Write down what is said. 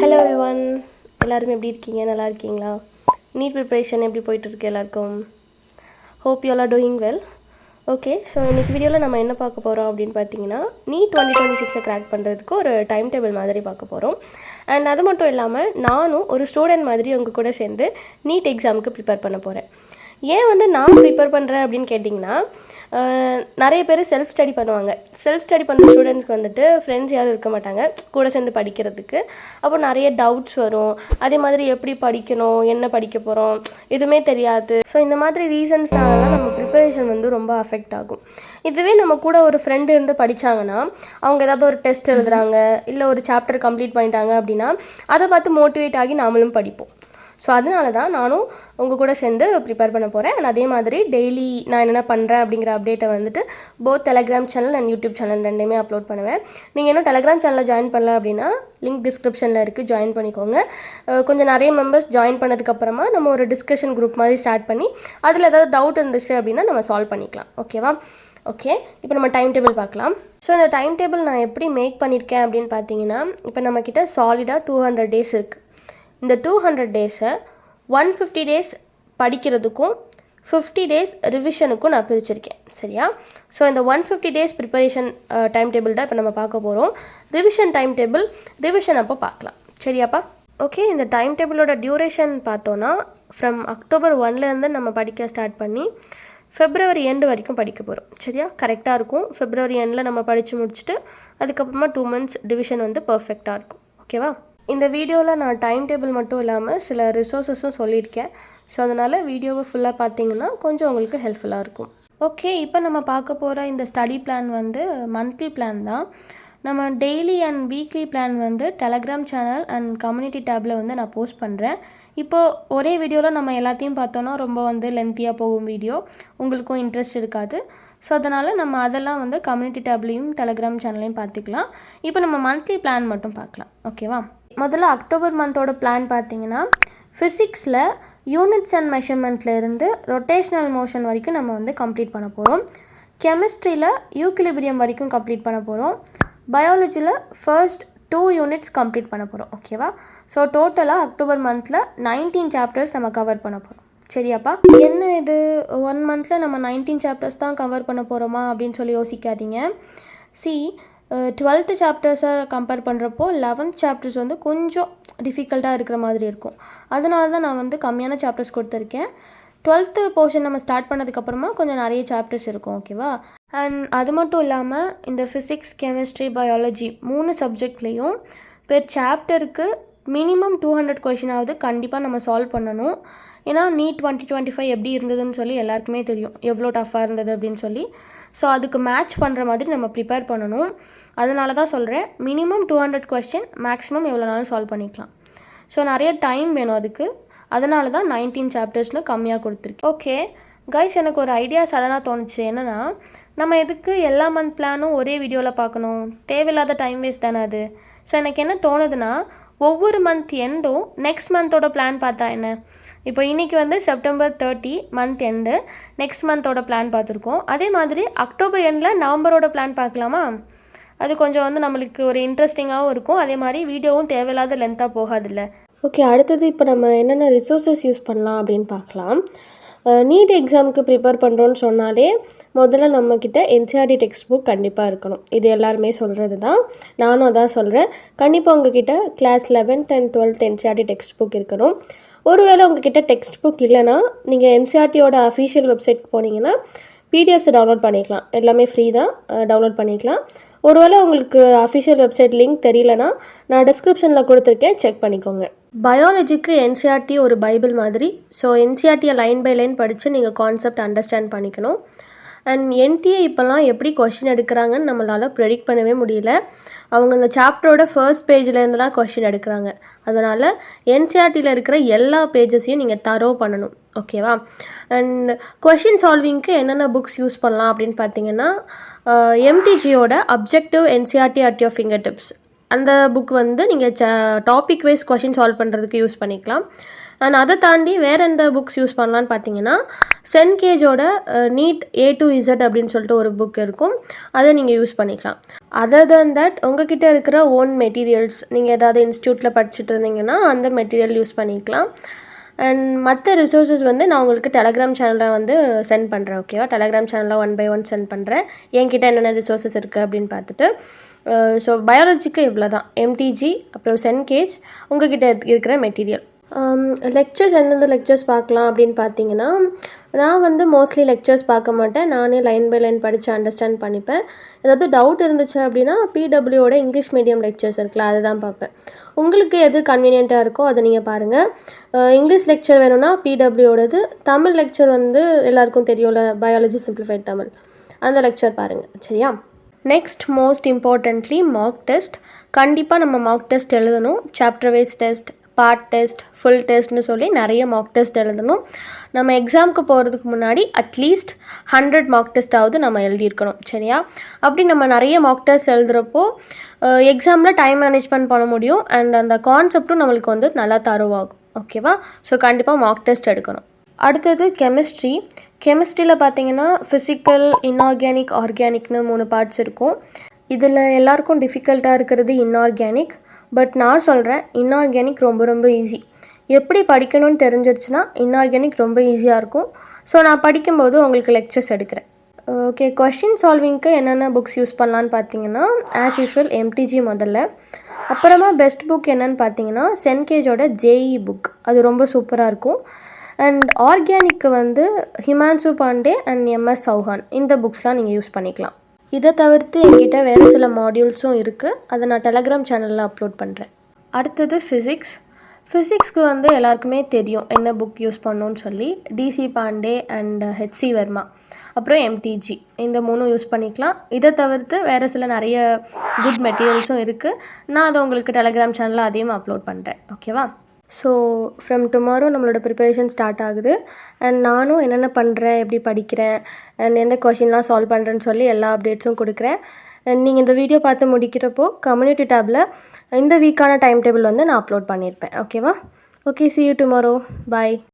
Hello everyone, எல்லாரும் எப்படி இருக்கீங்க? நல்லா இருக்கீங்களா? நீட் ப்ரிப்பரேஷன் எப்படி போயிட்டுருக்கு எல்லாருக்கும்? Hope you all are doing well. Okay, so இன்றைக்கி வீடியோவில் நம்ம என்ன பார்க்க போகிறோம் அப்படின்னு பார்த்தீங்கன்னா, நீட் 2026 கிராக் பண்ணுறதுக்கு ஒரு டைம் டேபிள் மாதிரி பார்க்க போகிறோம். அண்ட் அது மட்டும் இல்லாமல் நானும் ஒரு ஸ்டூடெண்ட் மாதிரி உங்கள் கூட சேர்ந்து நீட் எக்ஸாமுக்கு ப்ரிப்பேர் பண்ண போகிறேன். ஏன் நான் ப்ரிப்பேர் பண்ணுறேன் அப்படின்னு கேட்டிங்கன்னா, நிறைய பேர் செல்ஃப் ஸ்டடி பண்ணுவாங்க. செல்ஃப் ஸ்டடி பண்ணுற ஸ்டூடெண்ட்ஸ்க்கு ஃப்ரெண்ட்ஸ் யாரும் இருக்க மாட்டாங்க கூட சேர்ந்து படிக்கிறதுக்கு. அப்போ நிறைய டவுட்ஸ் வரும். அதே மாதிரி எப்படி படிக்கணும், என்ன படிக்க போகிறோம், எதுவுமே தெரியாது. ஸோ இந்த மாதிரி ரீசன்ஸ்னால நம்ம ப்ரிப்பரேஷன் ரொம்ப அஃபெக்ட் ஆகும். இதுவே நம்ம கூட ஒரு ஃப்ரெண்டு இருந்து படித்தாங்கன்னா, அவங்க ஏதாவது ஒரு டெஸ்ட் எழுதுகிறாங்க, இல்லை ஒரு சாப்டர் கம்ப்ளீட் பண்ணிட்டாங்க அப்படின்னா அதை பார்த்து மோட்டிவேட் ஆகி நாமளும் படிப்போம். ஸோ அதனால தான் நானும் உங்கள் கூட சேர்ந்து ப்ரிப்பேர் பண்ண போகிறேன். அண்ட் அதே மாதிரி டெய்லி நான் என்னென்ன பண்ணுறேன் அப்படிங்கிற அப்டேட்டை both Telegram channel and YouTube channel ரெண்டையுமே அப்லோட் பண்ணுவேன். நீங்கள் இன்னும் டெலகிராம் சேனலில் ஜாயின் பண்ணல அப்படின்னா லிங்க் டிஸ்கிரிப்ஷனில் இருக்குது, ஜாயின் பண்ணிக்கோங்க. கொஞ்சம் நிறைய மெம்பர்ஸ் ஜாயின் பண்ணதுக்கப்புறமா நம்ம ஒரு டிஸ்கஷன் குரூப் மாதிரி ஸ்டார்ட் பண்ணி அதில் ஏதாவது டவுட் இருந்துச்சு அப்படின்னா நம்ம சால்வ் பண்ணிக்கலாம். ஓகேவா? ஓகே, இப்போ நம்ம டைம் டேபிள் பார்க்கலாம். ஸோ இந்த டைம் டேபிள் நான் எப்படி மேக் பண்ணியிருக்கேன் அப்படின்னு பார்த்தீங்கன்னா, இப்போ நம்மக்கிட்ட சாலிடாக 200 டேஸ் இருக்குது. இந்த 200 டேஸை 150 டேஸ் படிக்கிறதுக்கும் 50 டேஸ் ரிவிஷனுக்கும் நான் பிரிச்சிருக்கேன். சரியா? ஸோ இந்த 150 டேஸ் ப்ரிப்பரேஷன் டைம் டேபிள் தான் இப்போ நம்ம பார்க்க போகிறோம். ரிவிஷன் டைம் டேபிள் ரிவிஷன் அப்போ பார்க்கலாம். சரியாப்பா? ஓகே, இந்த டைம் டேபிளோட டியூரேஷன் பார்த்தோன்னா ஃப்ரம் October 1லேருந்து நம்ம படிக்க ஸ்டார்ட் பண்ணி February end வரைக்கும் படிக்க போகிறோம். சரியா? கரெக்டாக இருக்கும். February endல நம்ம படித்து முடிச்சுட்டு அதுக்கப்புறமா 2 months டிவிஷன் பர்ஃபெக்டாக இருக்கும். ஓகேவா? இந்த வீடியோவில் நான் டைம் டேபிள் மட்டும் இல்லாமல் சில ரிசோர்ஸஸும் சொல்லியிருக்கேன். ஸோ அதனால் வீடியோவை ஃபுல்லாக பார்த்தீங்கன்னா கொஞ்சம் உங்களுக்கு ஹெல்ப்ஃபுல்லாக இருக்கும். ஓகே, இப்போ நம்ம பார்க்க போகிற இந்த ஸ்டடி பிளான் மந்த்லி பிளான் தான். நம்ம daily and weekly plan Telegram channel and community டேப்பில் நான் போஸ்ட் பண்ணுறேன். இப்போது ஒரே வீடியோவில் நம்ம எல்லாத்தையும் பார்த்தோன்னா ரொம்ப லென்த்தியாக போகும் வீடியோ, உங்களுக்கும் இன்ட்ரெஸ்ட் இருக்காது. ஸோ அதனால் நம்ம அதெல்லாம் கம்யூனிட்டி டேப்லேயும் டெலகிராம் சேனல்லையும் பார்த்துக்கலாம். இப்போ நம்ம மந்த்லி பிளான் மட்டும் பார்க்கலாம். ஓகேவா? முதல்ல அக்டோபர் மந்தோட பிளான் பார்த்தீங்கன்னா, ஃபிசிக்ஸில் யூனிட்ஸ் அண்ட் மெஷர்மெண்ட்லேருந்து ரொட்டேஷ்னல் மோஷன் வரைக்கும் நம்ம கம்ப்ளீட் பண்ண போகிறோம். கெமிஸ்ட்ரியில் யூக்லிபிரியம் வரைக்கும் கம்ப்ளீட் பண்ண போகிறோம். பயாலஜியில் ஃபர்ஸ்ட் 2 யூனிட்ஸ் கம்ப்ளீட் பண்ண போகிறோம். ஓகேவா? ஸோ டோட்டலாக அக்டோபர் மந்தில் 19 சாப்டர்ஸ் நம்ம கவர் பண்ண போகிறோம். சரியாப்பா? என்ன இது 1 மந்தில் நம்ம 19 சாப்டர்ஸ் தான் கவர் பண்ண போகிறோமா அப்படின்னு சொல்லி யோசிக்காதீங்க. 12th சாப்டர்ஸை கம்பேர் பண்ணுறப்போ 11th சாப்டர்ஸ் கொஞ்சம் டிஃபிகல்ட்டாக இருக்கிற மாதிரி இருக்கும். அதனால தான் நான் கம்மியான சாப்டர்ஸ் கொடுத்துருக்கேன். 12th போர்ஷன் நம்ம ஸ்டார்ட் பண்ணதுக்கப்புறமா கொஞ்சம் நிறைய சாப்டர்ஸ் இருக்கும். ஓகேவா? அண்ட் அது மட்டும் இல்லாமல் இந்த ஃபிசிக்ஸ், கெமிஸ்ட்ரி, பயாலஜி 3 சப்ஜெக்ட்லேயும் பெர் சாப்டருக்கு மினிமம் 200 கொஷினாவது கண்டிப்பாக நம்ம சால்வ் பண்ணணும். ஏன்னா நீட் 2025 எப்படி இருந்ததுன்னு சொல்லி எல்லாருக்குமே தெரியும், எவ்வளோ டஃப்பாக இருந்தது அப்படின்னு சொல்லி. ஸோ அதுக்கு மேட்ச் பண்ணுற மாதிரி நம்ம ப்ரிப்பேர் பண்ணணும். அதனால தான் சொல்கிறேன், மினிமம் 200 கொஸ்டின், மேக்ஸிமம் எவ்வளோனாலும் சால்வ் பண்ணிக்கலாம். ஸோ நிறைய டைம் வேணும் அதுக்கு. அதனால தான் 19 சாப்டர்ஸில் கம்மியாக கொடுத்துருக்கேன். ஓகே கைஸ், எனக்கு ஒரு ஐடியா சடனாக தோணுச்சு. என்னென்னா, நம்ம எதுக்கு எல்லா மந்த் பிளானும் ஒரே வீடியோவில் பார்க்கணும்? தேவையில்லாத டைம் வேஸ்ட் தானே அது. ஸோ எனக்கு என்ன தோணுதுன்னா, ஒவ்வொரு மந்த் எண்டும் நெக்ஸ்ட் மந்தோட பிளான் பார்த்தா என்ன? இப்போ இன்றைக்கி September 30 மந்த் எண்டு, நெக்ஸ்ட் மந்தோட பிளான் பார்த்துருக்கோம். அதே மாதிரி அக்டோபர் எண்டில் நவம்பரோட பிளான் பார்க்கலாமா? அது கொஞ்சம் நம்மளுக்கு ஒரு இன்ட்ரெஸ்டிங்காகவும் இருக்கும். அதே மாதிரி வீடியோவும் தேவையில்லாத லென்த்தாக போகாதில்ல. ஓகே, அடுத்தது இப்போ நம்ம என்னென்ன ரிசோர்ஸஸ் யூஸ் பண்ணலாம் அப்படின்னு பார்க்கலாம். நீட் எக்ஸாமுக்கு ப்ரிப்பேர் பண்ணுறோன்னு சொன்னாலே முதல்ல நம்மக்கிட்ட என்சிஆர்டி டெக்ஸ்ட் புக் கண்டிப்பாக இருக்கணும். இது எல்லாருமே சொல்கிறது தான், நானும் அதான் சொல்கிறேன். கண்டிப்பாக உங்ககிட்ட class 11th and 12th NCERT textbook இருக்கணும். ஒருவேளை உங்ககிட்ட டெக்ஸ்ட் புக் இல்லைன்னா நீங்கள் என்சிஆர்டியோட அஃபிஷியல் வெப்சைட்க்கு போனீங்கன்னா பிடிஎஃப்ஸ் டவுன்லோட் பண்ணிக்கலாம். எல்லாமே ஃப்ரீ தான், டவுன்லோட் பண்ணிக்கலாம். ஒருவேளை உங்களுக்கு அஃபிஷியல் வெப்சைட் லிங்க் தெரியலனா நான் டிஸ்கிரிப்ஷனில் கொடுத்துருக்கேன், செக் பண்ணிக்கோங்க. பயாலஜிக்கு என்சிஆர்டி ஒரு பைபிள் மாதிரி. ஸோ என்சிஆர்டியை லைன் பை லைன் படித்து நீங்கள் கான்செப்ட் அண்டர்ஸ்டாண்ட் பண்ணிக்கணும். அண்ட் என்டிஏ இப்போல்லாம் எப்படி கொஷின் எடுக்கிறாங்கன்னு நம்மளால் ப்ரெடிக்ட் பண்ணவே முடியல. அவங்க அந்த சாப்டரோட ஃபர்ஸ்ட் பேஜ்லேருந்துலாம் கொஷின் எடுக்கிறாங்க. அதனால் என்சிஆர்டியில் இருக்கிற எல்லா பேஜஸையும் நீங்கள் தரோ பண்ணணும். ஓகேவா? அண்ட் கொஷின் சால்விங்க்கு என்னென்ன புக்ஸ் யூஸ் பண்ணலாம் அப்படின்னு பார்த்தீங்கன்னா, எம்டிஜியோட objective NCERT at your finger tips, அந்த புக் நீங்கள் டாபிக் வைஸ் கொஷின் சால்வ் பண்ணுறதுக்கு யூஸ் பண்ணிக்கலாம். அண்ட் அதை தாண்டி வேறு எந்த புக்ஸ் யூஸ் பண்ணலான்னு பார்த்தீங்கன்னா சென்கேஜோட நீட் A to Z அப்படின்னு சொல்லிட்டு ஒரு புக் இருக்கும், அதை நீங்கள் யூஸ் பண்ணிக்கலாம். அதர் தென் தட் உங்ககிட்ட இருக்கிற ஓன் மெட்டீரியல்ஸ், நீங்கள் ஏதாவது இன்ஸ்டியூட்டில் படிச்சுட்டு இருந்தீங்கன்னா அந்த மெட்டீரியல் யூஸ் பண்ணிக்கலாம். அண்ட் மற்ற ரிசோர்ஸஸ் வந்து நான் உங்களுக்கு டெலகிராம் சேனலில் வந்து சென்ட் பண்ணுறேன். ஓகேவா? டெலகிராம் சேனலில் 1 by 1 சென்ட் பண்ணுறேன், என்கிட்ட என்னென்ன ரிசோர்ஸஸ் இருக்குது அப்படின்னு பார்த்துட்டு. ஸோ பயாலஜிக்கு இவ்வளோ தான், எம்டிஜி அப்புறம் சென்கேஜ் உங்ககிட்ட இருக்கிற மெட்டீரியல். லெக்சர்ஸ் எந்தெந்த லெக்சர்ஸ் பார்க்கலாம் அப்படின்னு பார்த்தீங்கன்னா, நான் வந்து மோஸ்ட்லி லெக்சர்ஸ் பார்க்க மாட்டேன், நானே லைன் பை லைன் படித்து அண்டர்ஸ்டாண்ட் பண்ணிப்பேன். ஏதாவது டவுட் இருந்துச்சு அப்படின்னா பிடபிள்யூவோட இங்கிலீஷ் மீடியம் லெக்சர்ஸ் இருக்குல்ல, அதை தான் பார்ப்பேன். உங்களுக்கு எது கன்வீனியண்ட்டாக இருக்கோ அதை நீங்கள் பாருங்கள். இங்கிலீஷ் லெக்சர் வேணும்னா பிடபிள்யூவோடது, தமிழ் லெக்சர் வந்து எல்லாருக்கும் தெரியும்ல, பயாலஜி சிம்பிளிஃபைட் தமிழ், அந்த லெக்சர் பாருங்கள். சரியா? Next most importantly mock test. கண்டிப்பாக நம்ம மார்க் டெஸ்ட் எழுதணும். Chapter wise test, part test, full டெஸ்ட்னு சொல்லி நிறைய மார்க் டெஸ்ட் எழுதணும். நம்ம எக்ஸாமுக்கு போகிறதுக்கு முன்னாடி அட்லீஸ்ட் 100 மார்க் டெஸ்ட்டாவது நம்ம எழுதியிருக்கணும். சரியா? அப்படி நம்ம நிறைய மார்க் டெஸ்ட் எழுதுகிறப்போ எக்ஸாமில் டைம் மேனேஜ்மெண்ட் பண்ண முடியும், அண்ட் அந்த கான்செப்டும் நம்மளுக்கு வந்து நல்லா தருவாகும். ஓகேவா? ஸோ கண்டிப்பாக மார்க் டெஸ்ட் எடுக்கணும். அடுத்தது கெமிஸ்ட்ரி. கெமிஸ்ட்ரியில் பார்த்தீங்கன்னா ஃபிசிக்கல், இன்ஆர்கானிக், ஆர்கானிக்னு 3 பார்ட்ஸ் இருக்கும். இதில் எல்லாருக்கும் டிஃபிகல்ட்டாக இருக்கிறது இன்ஆர்கானிக். பட் நான் சொல்கிறேன், இன்ஆர்கானிக் ரொம்ப ரொம்ப ஈஸி. எப்படி படிக்கணும்னு தெரிஞ்சிருச்சுன்னா இன்ஆர்கானிக் ரொம்ப ஈஸியாக இருக்கும். ஸோ நான் படிக்கும்போது உங்களுக்கு லெக்சர்ஸ் எடுக்கிறேன். ஓகே, கொஷின் சால்விங்க்கு என்னென்ன புக்ஸ் யூஸ் பண்ணலான்னு பார்த்தீங்கன்னா, ஆஸ் யூஷுவல் எம்டிஜி முதல்ல. அப்புறமா பெஸ்ட் புக் என்னன்னு பார்த்தீங்கன்னா சென்கேஜோட ஜேஇ புக், அது ரொம்ப சூப்பராக இருக்கும். அண்ட் ஆர்கானிக்கு வந்து ஹிமான்சு பாண்டே அண்ட் எம்எஸ் சௌஹான், இந்த புக்ஸ்லாம் நீங்கள் யூஸ் பண்ணிக்கலாம். இதை தவிர்த்து என்கிட்ட வேறு சில மாடியூல்ஸும் இருக்குது, அதை நான் டெலகிராம் சேனலில் அப்லோட் பண்ணுறேன். அடுத்தது ஃபிசிக்ஸ். ஃபிசிக்ஸ்க்கு வந்து எல்லாருக்குமே தெரியும் என்ன புக் யூஸ் பண்ணணுன்னு சொல்லி, DC Pandey and HC Verma, அப்புறம் எம்டிஜி, இந்த 3 யூஸ் பண்ணிக்கலாம். இதை தவிர்த்து வேறு சில நிறைய குட் மெட்டீரியல்ஸும் இருக்குது, நான் அதை உங்களுக்கு டெலகிராம் சேனலில் அதையும் அப்லோட் பண்ணுறேன். ஓகேவா? ஸோ ஃப்ரம் டுமாரோ நம்மளோட ப்ரிப்பரேஷன் ஸ்டார்ட் ஆகுது. அண்ட் நானும் என்னென்ன பண்ணுறேன், எப்படி படிக்கிறேன், அண்ட் எந்த கொஷின்லாம் சால்வ் பண்ணுறேன்னு சொல்லி எல்லா அப்டேட்ஸும் கொடுக்குறேன். அண்ட் நீங்கள் இந்த வீடியோ பார்த்து முடிக்கிறப்போ கம்யூனிட்டி டேப்பில் இந்த வீக்கான டைம் டேபிள் வந்து நான் அப்லோட் பண்ணியிருப்பேன். ஓகேவா? Okay, see you tomorrow. Bye.